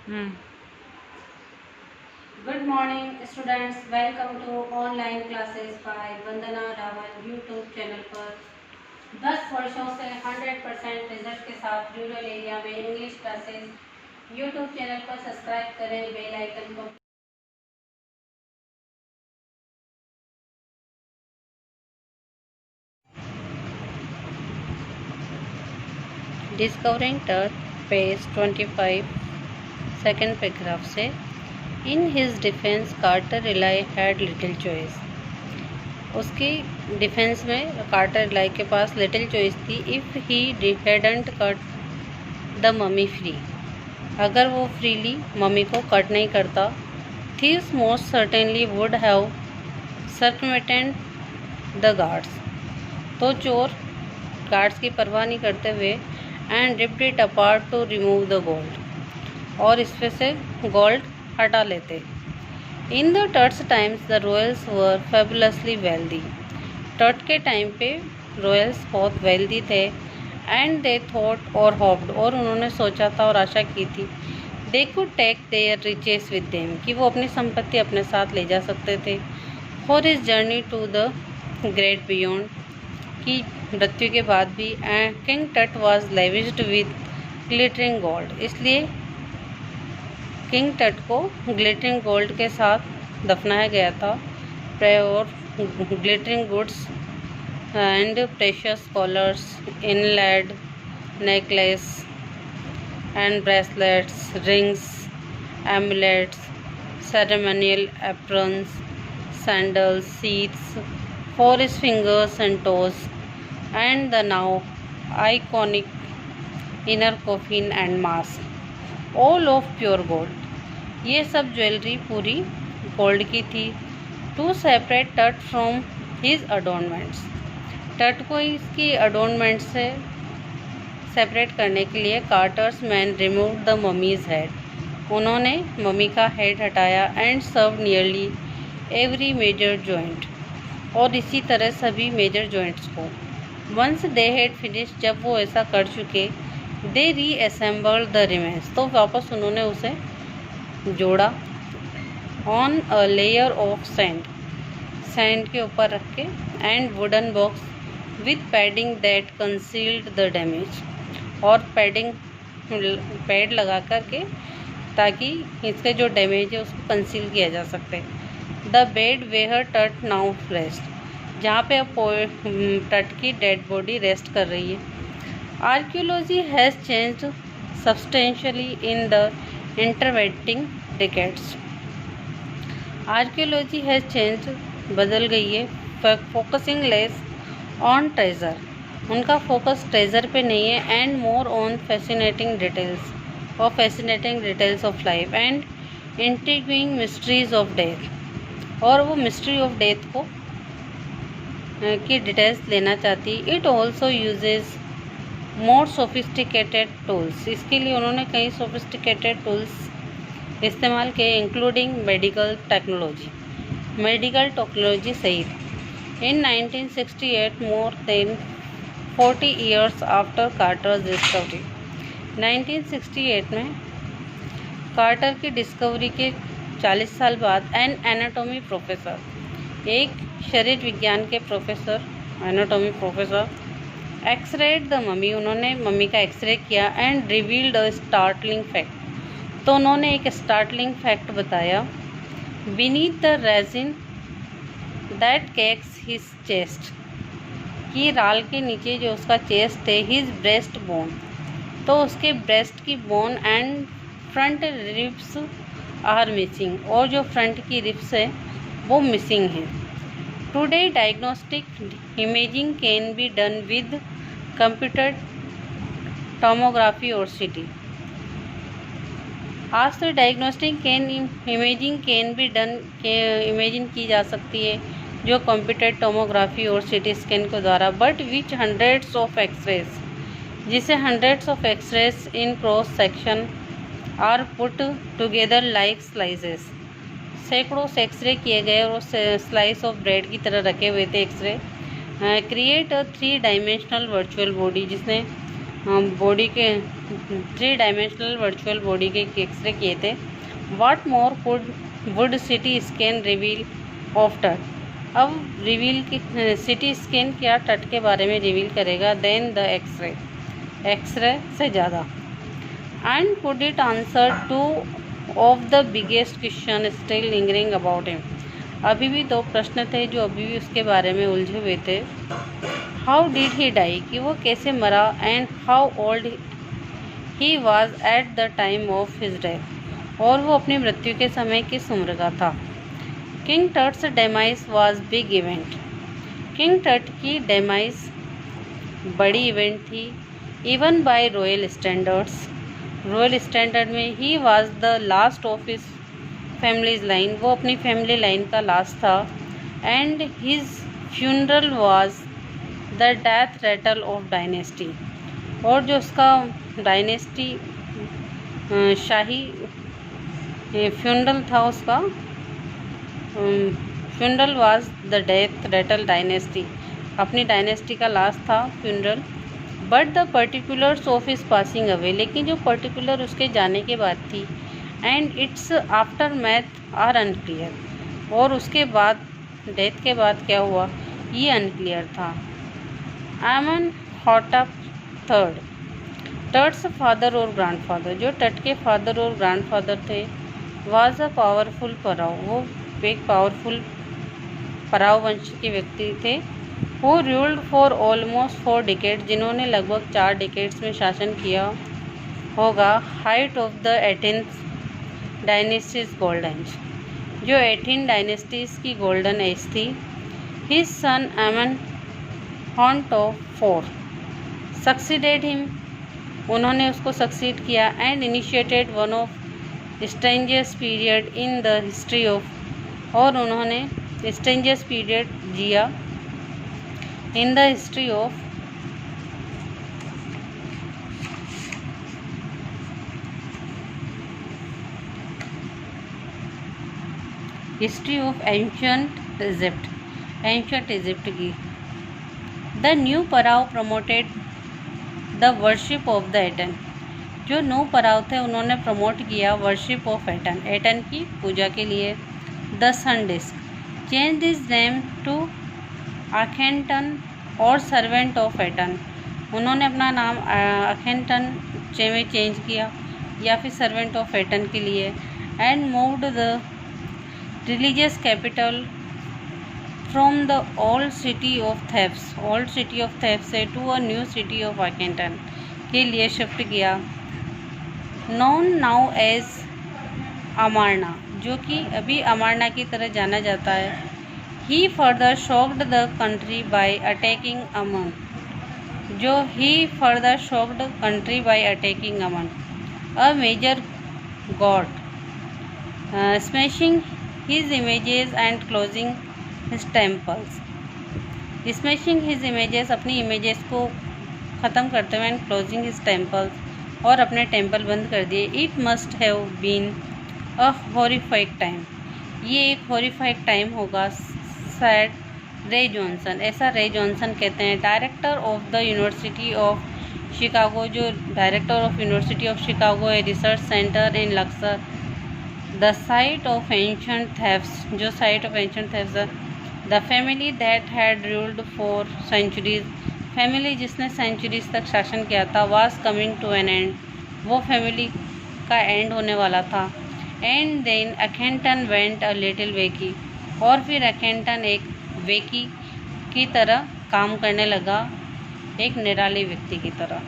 Hmm. Good morning students, welcome to online classes by Vandana Rawal YouTube channel पर 10 वर्षों से 100% result के साथ रूरल एरिया में इंग्लिश क्लासेस यूट्यूब चैनल पर सब्सक्राइब करें, बेल आइकन को। डिस्कवरिंग टर्ट पेज 25 सेकेंड पैराग्राफ से in his defence Carter relied had little choice. उसकी डिफेंस में कार्टर रिलाई के पास लिटिल चॉइस थी। If he hadn't cut the mummy free, अगर वो फ्रीली मम्मी को कट नहीं करता, thieves most certainly would have circumvented the guards, तो चोर गार्ड्स की परवाह नहीं करते हुए and ripped it apart to remove the gold, और इसमें से गोल्ड हटा लेते। In the Tut's times the royals were fabulously wealthy, टर्ट के टाइम पे रॉयल्स बहुत वेल्दी थे। एंड दे थॉट और होप्ड, और उन्होंने सोचा था और आशा की थी, they could take their riches with them, कि वो अपनी संपत्ति अपने साथ ले जा सकते थे। For his journey to the great beyond, की मृत्यु के बाद भी king Tut was lavished with glittering gold, इसलिए किंग टट को ग्लिटरिंग गोल्ड के साथ दफनाया गया था। और glittering goods and precious collars, inlaid necklace and bracelets, rings, amulets, ceremonial aprons, sandals, seats for his fingers and toes, and the now iconic inner coffin and mask, all of pure gold. ये सब jewellery पूरी gold की थी। To separate Tut from his adornments, Tut को इसकी adornment से separate करने के लिए Carter's man remove the mummy's head, उन्होंने मम्मी का हेड हटाया। And sever nearly every major joint, और इसी तरह सभी मेजर जॉइंट्स को। वंस दे हैड फिनिश, जब वो ऐसा कर चुके, दे रीअसेंबल्ड द रिमेन्स, तो वापस उन्होंने उसे जोड़ा। On a layer of sand, sand के ऊपर रख के, and wooden box with padding that concealed the damage, और पैड लगा करके ताकि इसके जो डैमेज है उसको कंसील किया जा सकते। द बेड वेयर टट नाउ रेस्ट, जहाँ पे अब टट की डेड बॉडी रेस्ट कर रही है। Archaeology has changed substantially in the intervening decades, archaeology has change, बदल गई है। फोकसिंग लेस ऑन ट्रेजर, उनका फोकस ट्रेजर पे नहीं है। And more on fascinating details और fascinating details of life and intriguing mysteries of death, और वो मिस्ट्री ऑफ डेथ को की डिटेल्स लेना चाहती। It also uses more sophisticated tools, इसके लिए उन्होंने कई सोफिस्टिकेटेड टूल्स इस्तेमाल किए, including medical technology, medical technology सहित। In 1968, more than 40 years after Carter's discovery, 1968 में कार्टर की डिस्कवरी के 40 साल बाद, एन एनाटॉमी प्रोफेसर, एक शरीर विज्ञान के professor, anatomy professor, x-rayed the mummy, उन्होंने मम्मी का एक्सरे किया। And revealed a startling fact, तो उन्होंने एक स्टार्टलिंग फैक्ट बताया। Beneath the resin that cakes his chest, कि राल के नीचे जो उसका चेस्ट है, हिज ब्रेस्ट बोन, तो उसके ब्रेस्ट की bone and front ribs are missing, और जो फ्रंट की रिब्स है वो मिसिंग है। Today diagnostic imaging can be done with computer tomography और सीटी, आज से diagnostic imaging can be done, imagine की जा सकती है जो कंप्यूटर टोमोग्राफी और सीटी स्कैन के द्वारा। But which hundreds of x-rays, जिसे hundreds of x-rays in cross section are put together like slices, सैकड़ों से एक्सरे किए गए और स्लाइस ऑफ ब्रेड की तरह रखे हुए थे x ray. Create a 3 dimensional virtual body, जिसने बॉडी के 3 डायमेंशनल वर्चुअल बॉडी के एक्सरे किए थे। What more would CT scan reveal of Tut, अब रिवील की सिटी स्कैन क्या टट के बारे में रिवील करेगा देन द एक्सरे से ज़्यादा। And could it answer two of the biggest question still lingering about him, अभी भी 2 प्रश्न थे जो अभी भी उसके बारे में उलझे हुए थे। हाउ डिड ही डाई, कि वो कैसे मरा, and how old he was at the time of his death, और वो अपनी मृत्यु के समय किस उम्र का था। King Tut's demise was big event, king Tut की डेमाइस बड़ी इवेंट थी। Even by royal standards, royal standard में he was the last of his family's line, वो अपनी फैमिली लाइन का लास्ट था। And his funeral was the death rattle of dynasty, और जो उसका डायनेस्टी शाही फ्यूनरल था, उसका funeral was the death rattle dynasty, अपनी डायनेस्टी का लास्ट था funeral. But the particulars of his passing away, लेकिन जो पर्टिकुलर उसके जाने के बाद थी, and it's aftermath are unclear, और उसके बाद डेथ के बाद क्या हुआ ये अनक्लियर था। आमन हॉटअप थर्ड, टट्स फादर और ग्रैंडफादर, जो टट के फादर और ग्रैंडफादर थे, वाज अ पावरफुल पराव, वो एक पावरफुल पराव वंश के व्यक्ति थे। वो रूल्ड फॉर ऑलमोस्ट 4 डिकेड, जिन्होंने लगभग 4 डिकेड्स में शासन किया होगा। Height of the 18th dynasties golden age, जो 18 डायनेस्टीज की गोल्डन एज थी। हिज सन एमन हॉन्ट ऑफ 4 सक्सीडेड हिम, उन्होंने उसको सक्सीड किया। And initiated one of strangest period in the history of, और उन्होंने स्ट्रेंजेस्ट पीरियड जिया in the history of ancient Egypt की। The new pharaoh promoted the worship of the Aten, जो new pharaoh थे उन्होंने प्रमोट किया worship of Eton, Eton की पूजा के लिए। The sun disc change this name to Akhenaten और सर्वेंट ऑफ एटन, उन्होंने अपना नाम अखेंटन में चेंज किया या फिर सर्वेंट ऑफ एटन के लिए। And moved the religious capital from the old city of Thebes से to a new city of Akhenaten के लिए शिफ्ट किया। नॉन नाउ एज अमारना, जो कि अभी अमारना की तरह जाना जाता है। He further shocked the country by attacking Amun, जो he further shocked country by attacking Amun a major god, smashing his images and closing his temples, smashing his images, अपनी इमेजेस को ख़त्म करते हुए, एंड क्लोजिंग हिज टेम्पल्स, और अपने temple बंद कर दिए। It must have been a horrified time, ये एक हॉरिफाइड टाइम होगा, सैड रे जॉनसन, ऐसा रे जॉनसन कहते हैं, director of the university of Chicago, जो director of university of Chicago है, research centre in Luxor. The site of ancient Thebes, जो site of ancient Thebes है। The family that had ruled for centuries, family जिसने centuries तक शासन किया था। Was coming to N and, वो family का एंड होने वाला था। And then Akhenaten went a little wacky, और फिर अखेंटन एक वेकी की तरह काम करने लगा, एक निराले व्यक्ति की तरह।